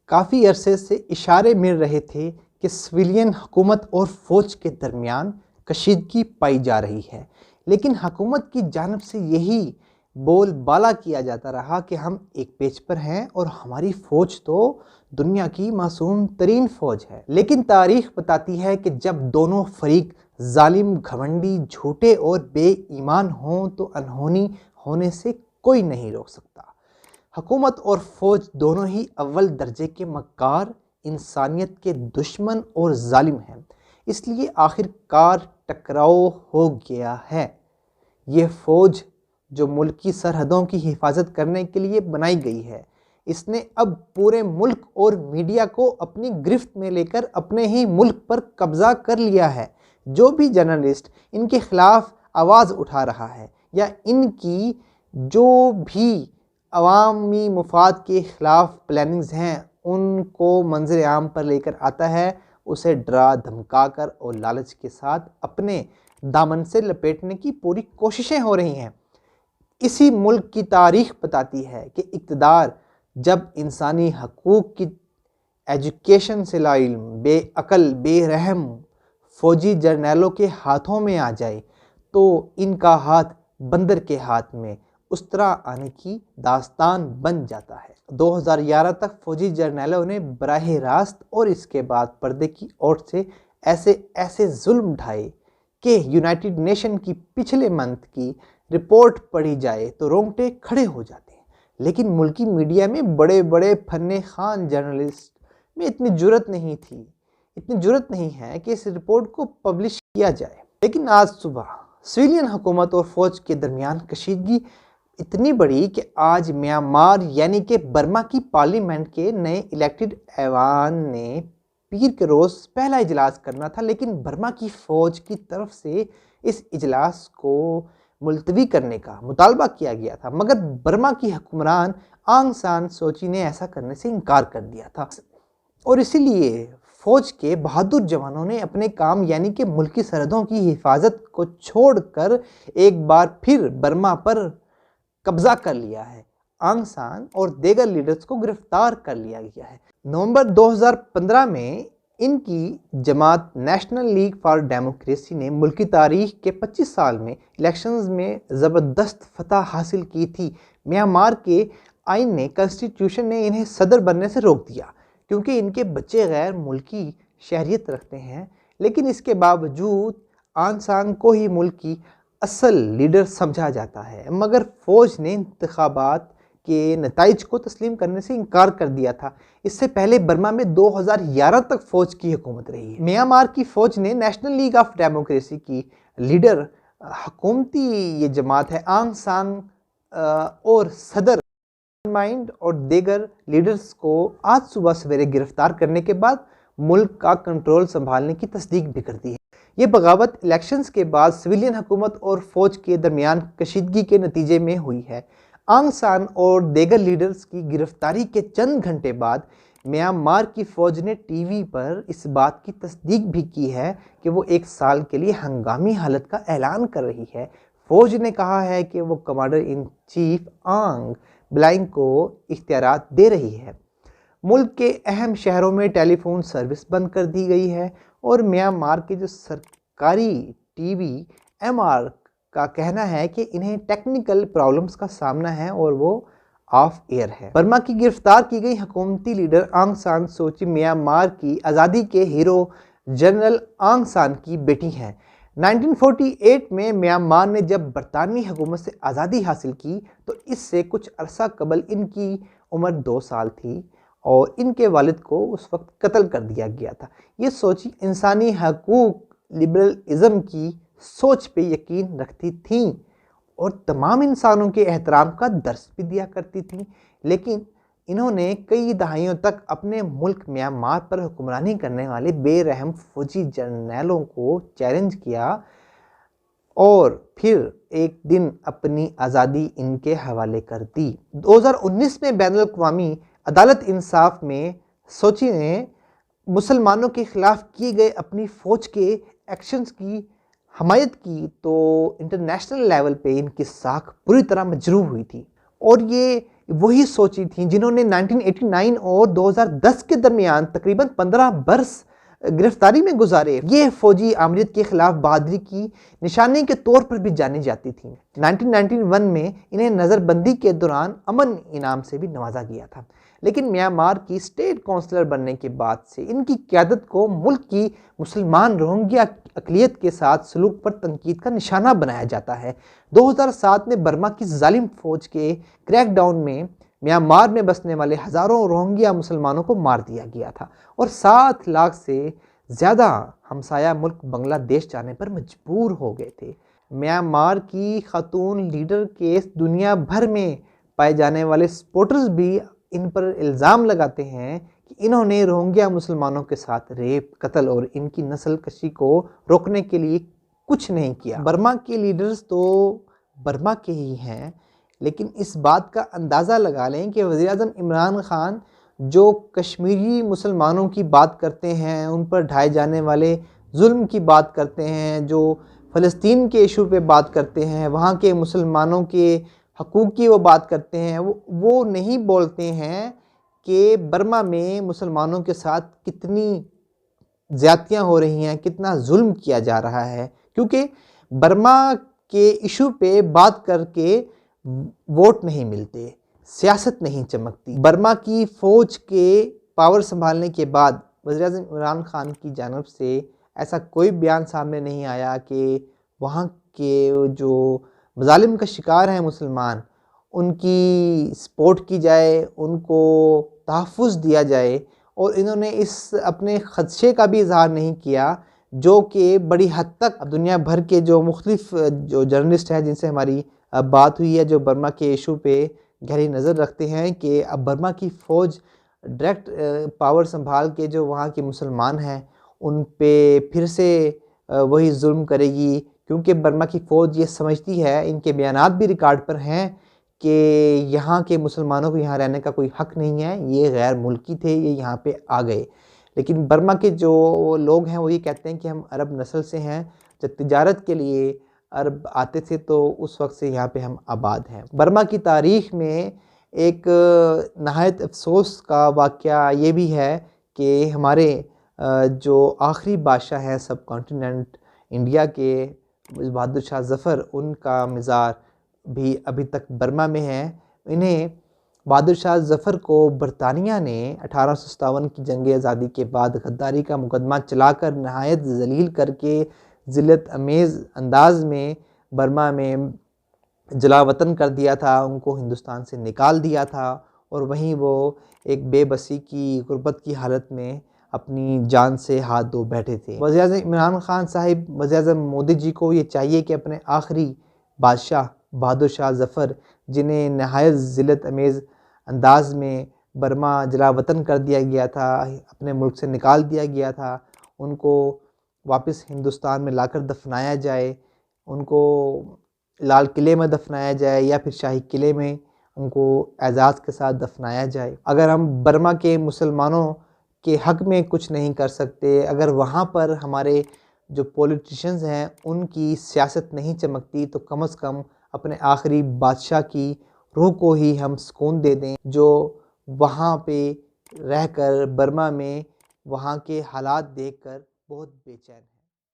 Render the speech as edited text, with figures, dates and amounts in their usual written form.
کافی عرصے سے اشارے مل رہے تھے کہ سویلین حکومت اور فوج کے درمیان کشیدگی پائی جا رہی ہے، لیکن حکومت کی جانب سے یہی بول بالا کیا جاتا رہا کہ ہم ایک پیج پر ہیں اور ہماری فوج تو دنیا کی معصوم ترین فوج ہے۔ لیکن تاریخ بتاتی ہے کہ جب دونوں فریق ظالم، گھمنڈی، جھوٹے اور بے ایمان ہوں تو انہونی ہونے سے کوئی نہیں روک سکتا۔ حکومت اور فوج دونوں ہی اول درجے کے مکار، انسانیت کے دشمن اور ظالم ہیں، اس لیے آخر کار ٹکراؤ ہو گیا ہے۔ یہ فوج جو ملک کی سرحدوں کی حفاظت کرنے کے لیے بنائی گئی ہے، اس نے اب پورے ملک اور میڈیا کو اپنی گرفت میں لے کر اپنے ہی ملک پر قبضہ کر لیا ہے۔ جو بھی جرنلسٹ ان کے خلاف آواز اٹھا رہا ہے یا ان کی جو بھی عوامی مفاد کے خلاف پلاننگز ہیں ان کو منظر عام پر لے کر آتا ہے، اسے ڈرا دھمکا کر اور لالچ کے ساتھ اپنے دامن سے لپیٹنے کی پوری کوششیں ہو رہی ہیں۔ اسی ملک کی تاریخ بتاتی ہے کہ اقتدار جب انسانی حقوق کی ایجوکیشن سے لا علم، بے عقل، بے رحم فوجی جرنیلوں کے ہاتھوں میں آ جائے تو ان کا ہاتھ بندر کے ہاتھ میں اس طرح آنے کی داستان بن جاتا ہے۔ 2011 تک فوجی جرنیلوں نے براہ راست اور اس کے بعد پردے کی اوٹ سے ایسے ظلم ڈھائے کہ یونائٹڈ نیشن کی پچھلے منتھ کی رپورٹ پڑھی جائے تو رونگٹے کھڑے ہو جاتے ہیں۔ لیکن ملکی میڈیا میں بڑے بڑے فن خوان جرنلسٹ میں اتنی جرأت نہیں ہے کہ اس رپورٹ کو پبلش کیا جائے۔ لیکن آج صبح سویلین حکومت اور فوج کے درمیان کشیدگی اتنی بڑی کہ آج میانمار یعنی کہ برما کی پارلیمنٹ کے نئے الیکٹڈ ایوان نے پیر کے روز پہلا اجلاس کرنا تھا، لیکن برما کی فوج کی طرف سے اس اجلاس کو ملتوی کرنے کا مطالبہ کیا گیا تھا، مگر برما کی حکمران آنگ سان سوچی نے ایسا کرنے سے انکار کر دیا تھا، اور اسی لیے فوج کے بہادر جوانوں نے اپنے کام یعنی کہ ملکی سرحدوں کی حفاظت کو چھوڑ کر ایک بار پھر برما پر قبضہ کر لیا ہے۔ آنگ سان اور دیگر لیڈرز کو گرفتار کر لیا گیا ہے۔ نومبر 2015 میں ان کی جماعت نیشنل لیگ فار ڈیموکریسی نے ملکی تاریخ کے 25 سال میں الیکشنز میں زبردست فتح حاصل کی تھی۔ میانمار کے آئین نے کانسٹیٹیوشن نے انہیں صدر بننے سے روک دیا کیونکہ ان کے بچے غیر ملکی شہریت رکھتے ہیں، لیکن اس کے باوجود آنگ سان کو ہی ملک کی اصل لیڈر سمجھا جاتا ہے، مگر فوج نے انتخابات کے نتائج کو تسلیم کرنے سے انکار کر دیا تھا۔ اس سے پہلے برما میں 2011 تک فوج کی حکومت رہی ہے۔ میانمار کی فوج نے نیشنل لیگ آف ڈیموکریسی کی لیڈر حکومتی یہ جماعت ہے آنگ سان اور صدر مائنڈ اور دیگر لیڈرز کو آج صبح سویرے گرفتار کرنے کے بعد ملک کا کنٹرول سنبھالنے کی تصدیق بھی کر دی ہے۔ یہ بغاوت الیکشنز کے بعد سویلین حکومت اور فوج کے درمیان کشیدگی کے نتیجے میں ہوئی ہے۔ آنگ سان اور دیگر لیڈرز کی گرفتاری کے چند گھنٹے بعد میانمار کی فوج نے ٹی وی پر اس بات کی تصدیق بھی کی ہے کہ وہ 1 سال کے لیے ہنگامی حالت کا اعلان کر رہی ہے۔ فوج نے کہا ہے کہ وہ کمانڈر ان چیف آنگ بلائنگ کو اختیارات دے رہی ہے۔ ملک کے اہم شہروں میں ٹیلی فون سروس بند کر دی گئی ہے اور میانمار کے جو سرکاری ٹی وی ایم آر کا کہنا ہے کہ انہیں ٹیکنیکل پرابلمز کا سامنا ہے اور وہ آف ایئر ہے۔ برما کی گرفتار کی گئی حکومتی لیڈر آنگ سان سوچی میانمار کی آزادی کے ہیرو جنرل آنگ سان کی بیٹی ہیں۔ 1948 میں میانمار نے جب برطانوی حکومت سے آزادی حاصل کی تو اس سے کچھ عرصہ قبل ان کی عمر 2 سال تھی اور ان کے والد کو اس وقت قتل کر دیا گیا تھا۔ یہ سوچی انسانی حقوق لبرلزم کی سوچ پہ یقین رکھتی تھیں اور تمام انسانوں کے احترام کا درس بھی دیا کرتی تھیں، لیکن انہوں نے کئی دہائیوں تک اپنے ملک میانمار پر حکمرانی کرنے والے بے رحم فوجی جرنیلوں کو چیلنج کیا اور پھر ایک دن اپنی آزادی ان کے حوالے کر دی۔ 2019 میں بین الاقوامی عدالت انصاف میں سوچی نے مسلمانوں کے خلاف کیے گئے اپنی فوج کے ایکشنز کی حمایت کی تو انٹرنیشنل لیول پہ ان کی ساکھ پوری طرح مجروح ہوئی تھی اور یہ وہی سوچی تھیں جنہوں نے 1989 اور 2010 کے درمیان تقریباً 15 برس گرفتاری میں گزارے۔ یہ فوجی آمریت کے خلاف بہادری کی نشانی کے طور پر بھی جانی جاتی تھیں۔ 1991 میں انہیں نظر بندی کے دوران امن انعام سے بھی نوازا گیا تھا، لیکن میانمار کی اسٹیٹ کونسلر بننے کے بعد سے ان کی قیادت کو ملک کی مسلمان روہنگیا اقلیت کے ساتھ سلوک پر تنقید کا نشانہ بنایا جاتا ہے۔ 2007 میں برما کی ظالم فوج کے کریک ڈاؤن میں میانمار میں بسنے والے ہزاروں روہنگیا مسلمانوں کو مار دیا گیا تھا اور 7 لاکھ سے زیادہ ہمسایہ ملک بنگلہ دیش جانے پر مجبور ہو گئے تھے۔ میانمار کی خاتون لیڈر کے دنیا بھر میں پائے جانے والے سپورٹرز بھی ان پر الزام لگاتے ہیں کہ انہوں نے روہنگیا مسلمانوں کے ساتھ ریپ، قتل اور ان کی نسل کشی کو روکنے کے لیے کچھ نہیں کیا۔ برما کے لیڈرز تو برما کے ہی ہیں، لیکن اس بات کا اندازہ لگا لیں کہ وزیر اعظم عمران خان جو کشمیری مسلمانوں کی بات کرتے ہیں، ان پر ڈھائے جانے والے ظلم کی بات کرتے ہیں، جو فلسطین کے ایشو پہ بات کرتے ہیں، وہاں کے مسلمانوں کے حقوق کی وہ بات کرتے ہیں، وہ نہیں بولتے ہیں کہ برما میں مسلمانوں کے ساتھ کتنی زیادتیاں ہو رہی ہیں، کتنا ظلم کیا جا رہا ہے، کیونکہ برما کے ایشو پہ بات کر کے ووٹ نہیں ملتے، سیاست نہیں چمکتی۔ برما کی فوج کے پاور سنبھالنے کے بعد وزیر اعظم عمران خان کی جانب سے ایسا کوئی بیان سامنے نہیں آیا کہ وہاں کے جو مظالم کا شکار ہیں مسلمان، ان کی سپورٹ کی جائے، ان کو تحفظ دیا جائے، اور انہوں نے اس اپنے خدشے کا بھی اظہار نہیں کیا جو کہ بڑی حد تک دنیا بھر کے جو مختلف جو جرنلسٹ ہیں جن سے ہماری بات ہوئی ہے، جو برما کے ایشو پہ گہری نظر رکھتے ہیں کہ اب برما کی فوج ڈائریکٹ پاور سنبھال کے جو وہاں کے مسلمان ہیں ان پہ پھر سے وہی ظلم کرے گی، کیونکہ برما کی فوج یہ سمجھتی ہے، ان کے بیانات بھی ریکارڈ پر ہیں، کہ یہاں کے مسلمانوں کو یہاں رہنے کا کوئی حق نہیں ہے، یہ غیر ملکی تھے، یہ یہاں پہ آ گئے۔ لیکن برما کے جو لوگ ہیں وہ یہ کہتے ہیں کہ ہم عرب نسل سے ہیں، جب تجارت کے لیے عرب آتے تھے تو اس وقت سے یہاں پہ ہم آباد ہیں۔ برما کی تاریخ میں ایک نہایت افسوس کا واقعہ یہ بھی ہے کہ ہمارے جو آخری بادشاہ ہیں سب کانٹیننٹ انڈیا کے، بہادر شاہ ظفر، ان کا مزار بھی ابھی تک برما میں ہے۔ انہیں بہادر شاہ ظفر کو برطانیہ نے 1857 کی جنگ آزادی کے بعد غداری کا مقدمہ چلا کر نہایت ذلیل کر کے ذلت امیز انداز میں برما میں جلا وطن کر دیا تھا، ان کو ہندوستان سے نکال دیا تھا، اور وہیں وہ ایک بے بسی کی غربت کی حالت میں اپنی جان سے ہاتھ دھو بیٹھے تھے۔ وزیر اعظم عمران خان صاحب، وزیر اعظم مودی جی کو یہ چاہیے کہ اپنے آخری بادشاہ بہادر شاہ ظفر، جنہیں نہایت ذلت امیز انداز میں برما جلا وطن کر دیا گیا تھا، اپنے ملک سے نکال دیا گیا تھا، ان کو واپس ہندوستان میں لا کر دفنایا جائے، ان کو لال قلعے میں دفنایا جائے یا پھر شاہی قلعے میں ان کو اعزاز کے ساتھ دفنایا جائے۔ اگر ہم برما کے مسلمانوں کے حق میں کچھ نہیں کر سکتے، اگر وہاں پر ہمارے جو پولیٹیشنز ہیں ان کی سیاست نہیں چمکتی، تو کم از کم اپنے آخری بادشاہ کی روح کو ہی ہم سکون دے دیں، جو وہاں پہ رہ کر برما میں وہاں کے حالات دیکھ کر بہت بے چین ہے۔